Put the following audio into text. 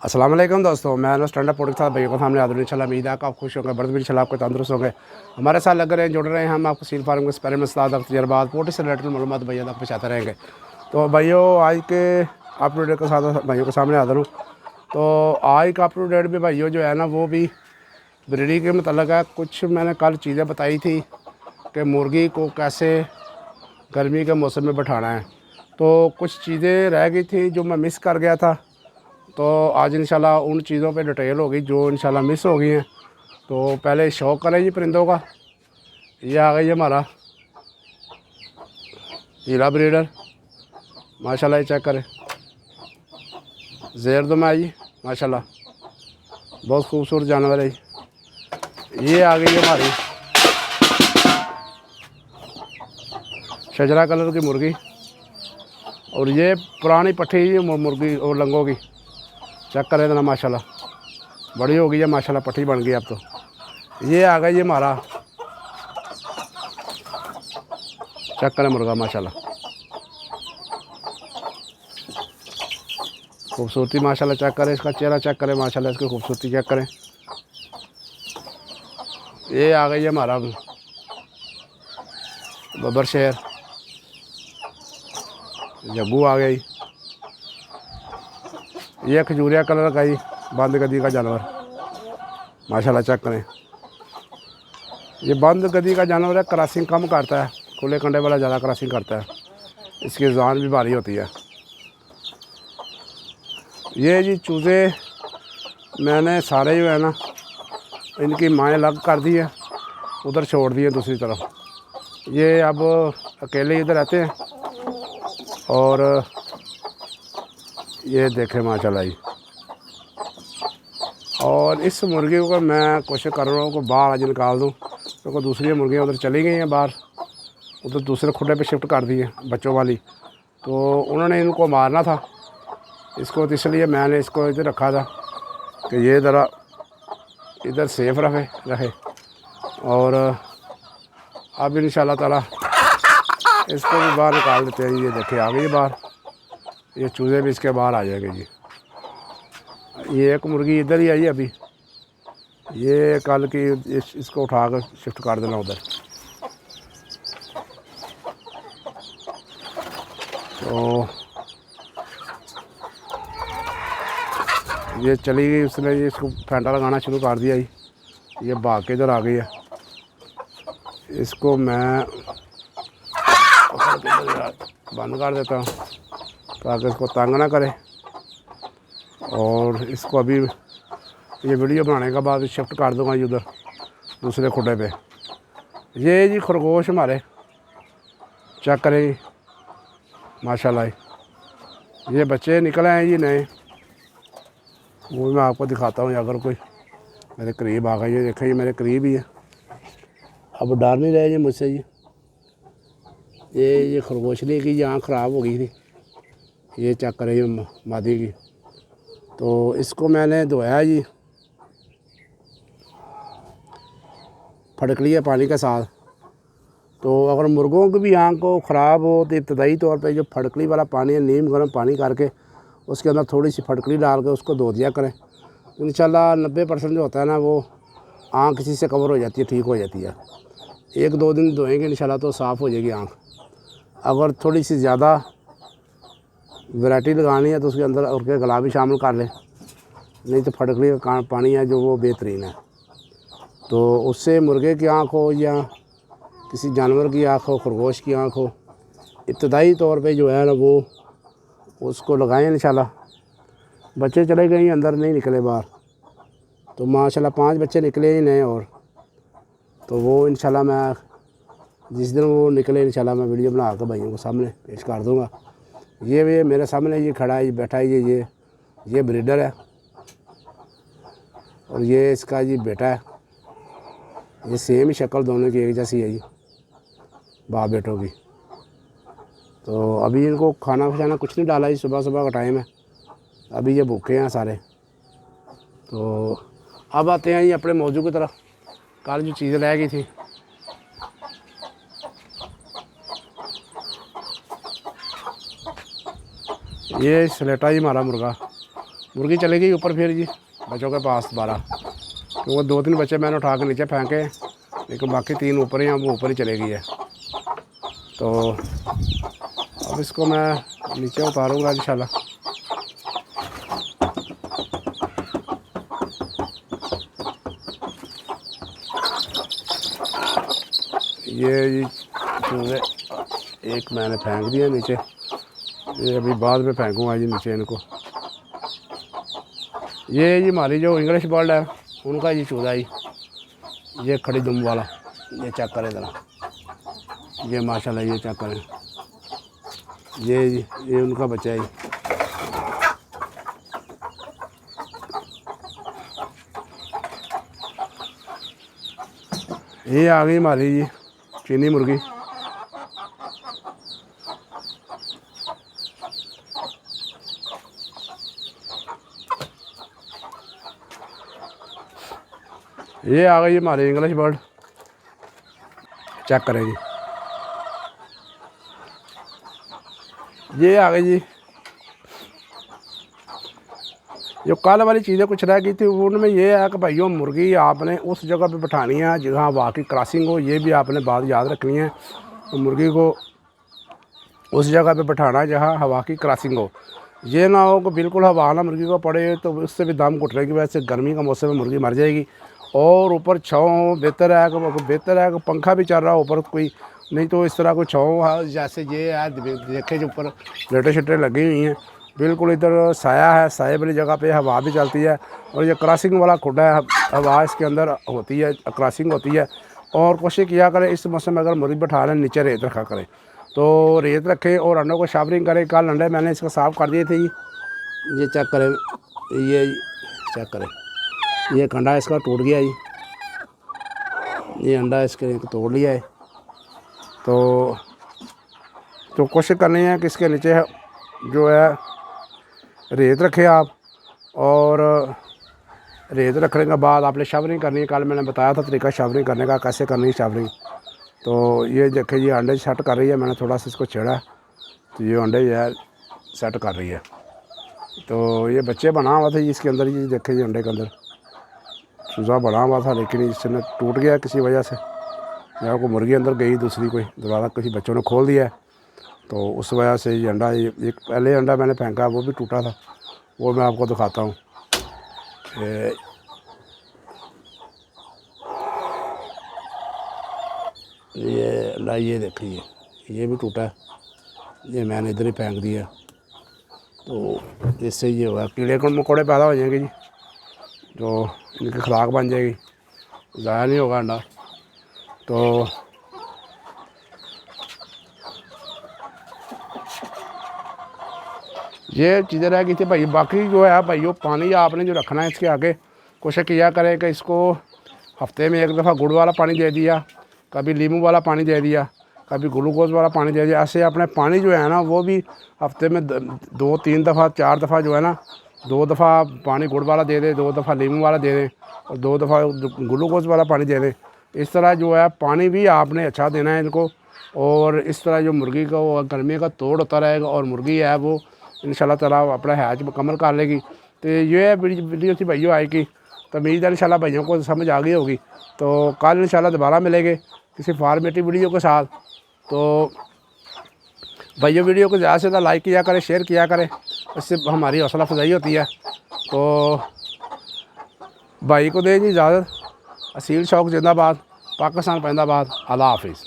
अस्सलाम वालेकुम दोस्तों, मैं स्टैंड अप के साथ भाइयों को सामने हाजिर इंशाल्लाह। उम्मीद है कि आप खुश होंगे, बर्द भी इंशाल्लाह आपको तंदुरुस्त होंगे। हमारे साथ लग रहे हैं, जुड़ रहे हैं। हम आपको सील फार्म के बारे में उस्ताद तजर्बात पोल्ट्री से रिलेटेड मालूमात भैया तक पहुँचाते रहेंगे। तो भाइयों आज के अपडेट के साथ भाइयों के सामने हाजिर हूँ। तो आज का अपडेट भी भाइयों जो है ना वो भी ब्रीडिंग के मतलब है। कुछ मैंने कल चीज़ें बताई थी कि मुर्गी को कैसे गर्मी के मौसम में बैठाना है, तो कुछ चीज़ें रह गई थी जो मैं मिस कर गया था। तो आज इंशाल्लाह उन चीज़ों पे डिटेल होगी जो इंशाल्लाह मिस हो गई हैं। तो पहले शौक करें जी परिंदों का। ये आ गई हमारा हीरा ब्रीडर, माशाल्लाह। ये चेक करें, ज़ेर दो में आई माशाल्लाह, बहुत खूबसूरत जानवर है। ये आ गई हमारी शजरा कलर की मुर्गी, और ये पुरानी पट्टी मुर्गी और लंगों की। चेक करें ना माशाल्लाह, बड़ी हो गई है माशाल्लाह, पट्टी बन गई अब तो। ये आ गई हमारा, चेक करें मुर्गा माशाल्लाह, खूबसूरती माशाल्लाह। चेक करें इसका चेहरा, चेक करें माशाल्लाह, इसकी खूबसूरती चेक करें। ये आ गई हमारा बब्बर शेर, जग्गू आ गई। ये खजूरिया कलर का ही बंद गदी का जानवर माशाल्लाह। चेक करें, ये बंद गदी का जानवर है, क्रॉसिंग कम करता है, खुले कंडे वाला ज़्यादा क्रॉसिंग करता है, इसकी जान भी भारी होती है। ये जी चूज़े मैंने सारे जो है ना इनकी माएँ अलग कर दी है, उधर छोड़ दिए दूसरी तरफ। ये अब अकेले इधर रहते हैं। और ये देखें माशाल्लाह जी। और इस मुर्गी को मैं कोशिश कर रहा हूँ कि बाहर आज निकाल दूँ, क्योंकि दूसरी मुर्गियाँ उधर चली गई हैं बाहर, उधर दूसरे खुडे पे शिफ्ट कर दी है बच्चों वाली। तो उन्होंने इनको मारना था इसको, तो इसलिए मैंने इसको इधर रखा था कि ये ज़रा इधर सेफ रहे। और अब इंशाल्लाह ताला इसको भी बाहर निकाल देते हैं। ये देखे आ गई बाहर, ये चूज़े भी इसके बाहर आ जाएंगे जी। ये एक मुर्गी इधर ही आई अभी, ये कल की इसको उठा कर शिफ्ट कर देना उधर। तो ये चली गई, उसने ये इसको फैंटा लगाना शुरू कर दिया ही। ये भाग के इधर आ गई है, इसको मैं बंद कर देता हूँ ताकि इसको तंग ना करे। और इसको अभी ये वीडियो बनाने के बाद शिफ्ट कर दूँगा जी उधर दूसरे खुडे पे। ये जी खरगोश हमारे, चेक करें जी माशाल्लाह। ये बच्चे निकले हैं जी नए, वो मैं आपको दिखाता हूँ। अगर कोई मेरे करीब आ गया, ये देखें ये मेरे करीब ही है, अब डर नहीं रहे जी मुझसे जी। ये खरगोशली की आँख ख़राब हो गई थी, ये चेक करें ये मादी की। तो इसको मैंने धोया जी, फटक लिया पानी के साथ। तो अगर मुर्गों की भी आँख को ख़राब हो तो इब्तदाई तौर पे जो फटकली वाला पानी है, नीम गर्म पानी करके उसके अंदर थोड़ी सी फटकली डाल के उसको धो दिया करें। इंशाल्लाह 90% जो होता है ना वो आँख किसी से कवर हो जाती है, ठीक हो जाती है। 1-2 दिन धोएंगे इंशाल्लाह तो साफ़ हो जाएगी आँख। अगर थोड़ी सी ज़्यादा वैरायटी लगानी है तो उसके अंदर और के गला भी शामिल कर लें, नहीं तो फटकली का पानी है जो वो बेहतरीन है। तो उससे मुर्गे की आँख हो या किसी जानवर की आँख हो, खरगोश की आँख हो, इब्तदाई तौर पे जो है ना वो उसको लगाएं इंशाल्लाह। बच्चे चले गए अंदर, नहीं निकले बाहर, तो माशाल्लाह 5 बच्चे निकले ही नए। और तो वो इंशाल्लाह मैं जिस दिन वो निकले इंशाल्लाह मैं वीडियो बना कर भाइयों को सामने पेश कर दूँगा। ये मेरे सामने ये खड़ा है, ये बैठा है, ये ब्रीडर है, और ये इसका जी बेटा है। ये सेम ही शक्ल दोनों की एक जैसी है जी, बाप बेटों की। तो अभी इनको खाना खुशाना कुछ नहीं डाला जी, सुबह सुबह का टाइम है, अभी ये भूखे हैं सारे। तो अब आते हैं जी अपने मौजू की तरफ। कल जो चीज़ें रह गई थी, ये स्लेटा जी हमारा मुर्गी चली गई ऊपर फिर जी बच्चों के पास दोबारा, क्योंकि 2-3 बच्चे मैंने उठा के नीचे फेंके, लेकिन बाकी 3 ऊपर ही हैं, वो ऊपर ही चले गई है। तो अब इसको मैं नीचे उतारूँगा इंशाल्लाह। ये चूजे एक मैंने फेंक दिया नीचे, ये अभी बाद में फेंकूँगा जी नीचे इनको। ये जी हमारी जो इंग्लिश बर्ड है उनका ये चूजा ही, ये खड़ी दुम वाला, ये चेक करें ज़रा, ये माशाल्लाह ये चेक करें, ये उनका बच्चा है। ये आ गई हमारी जी चीनी मुर्गी। ये आ गई हमारी इंग्लिश बर्ड, चेक करें जी, ये आ गई जी। जो कल वाली चीज़ें कुछ रह गई थी उनमें ये है कि भाइयों मुर्गी आपने उस जगह पे बिठानी है जहाँ हवा की क्रॉसिंग हो, ये भी आपने बात याद रखनी है। तो मुर्गी को उस जगह पे बिठाना है जहाँ हवा की क्रॉसिंग हो, ये ना हो कि बिल्कुल हवा ना मुर्गी को पड़े, तो उससे भी दम घुटने की वजह से गर्मी का मौसम में मुर्गी मर जाएगी। और ऊपर छाँव बेहतर है कि पंखा भी चल रहा है ऊपर कोई, नहीं तो इस तरह कोई छाँव जैसे ये है देखे जो ऊपर लेटे शेटे लगी हुई हैं, बिल्कुल इधर साया है, साए वाली जगह पे हवा भी चलती है। और ये क्रॉसिंग वाला खुडा है, हवा इसके अंदर होती है, क्रॉसिंग होती है। और कोशिश किया करें इस मौसम में अगर मुर्गी बैठा लें नीचे रेत रखा करें, तो रेत रखें और अंडों को शावरिंग करें। कल अंडे मैंने इसको साफ़ कर दिए थे, ये चेक करें, ये चेक करें, ये अंडा इसका टूट गया जी, ये अंडा इसके तोड़ लिया है। तो कोशिश करनी है कि इसके नीचे जो है रेत रखें आप, और रेत रखने के बाद आपने शावरिंग करनी है। कल मैंने बताया था तरीका शावरिंग करने का, कैसे करनी है शावरिंग। तो ये देखें ये अंडे सेट कर रही है, मैंने थोड़ा सा इसको छेड़ा, तो ये अंडे जो है सेट कर रही है। तो ये बच्चे बना हुआ था इसके अंदर, ये देखें ये अंडे के अंदर चूज़ा बना हुआ था, लेकिन इसने टूट गया किसी वजह से, या कोई मुर्गी अंदर गई दूसरी कोई, दोबारा किसी बच्चों ने खोल दिया है, तो उस वजह से ये अंडा, एक पहले अंडा मैंने फेंका वो भी टूटा था, वो मैं आपको दिखाता हूँ। ये अंडा ये देखिए ये भी टूटा है, ये मैंने इधर ही फेंक दिया। तो इससे ये हुआ कीड़े मकोड़े पैदा हो जाएंगे जी, तो इनकी खुराक बन जाएगी, ज़ाया नहीं होगा अंडा। तो ये चीज़ें रह गई थी भाई। बाकी जो है भाइयों पानी आपने जो रखना है इसके आगे, कोशिश किया करें कि इसको हफ्ते में एक दफ़ा गुड़ वाला पानी दे दिया, कभी नींबू वाला पानी दे दिया, कभी ग्लूकोज वाला पानी दे दिया। ऐसे अपने पानी जो है ना वो भी हफ्ते में 2-3 दफ़ा 4 दफ़ा जो है ना, 2 दफ़ा पानी गुड़ वाला दे दें, 2 दफ़ा नींबू वाला दे दें, और 2 दफ़ा ग्लूकोज वाला पानी दे दें। इस तरह जो है पानी भी आपने अच्छा देना है इनको, और इस तरह जो मुर्गी का वो गर्मी का तोड़ होता रहेगा, और मुर्गी है वो इंशाल्लाह ताला अपना हैच मुकम्मल कर लेगी। तो ये वीडियो थी भाइयों आई की, तो उम्मीद है इंशाल्लाह भाइयों को समझ आ गई होगी। तो कल इंशाल्लाह दोबारा मिलेंगे किसी फॉर्मेटिव वीडियो के साथ। तो भाइयों वीडियो को ज़्यादा से ज़्यादा लाइक किया करें, शेयर किया करें, इससे हमारी हौसला अफजाई होती है। तो भाई को दें जी इजाज़त। असील शौक जिंदाबाद, पाकिस्तान पैंदाबाद। अल्लाह हाफिज़।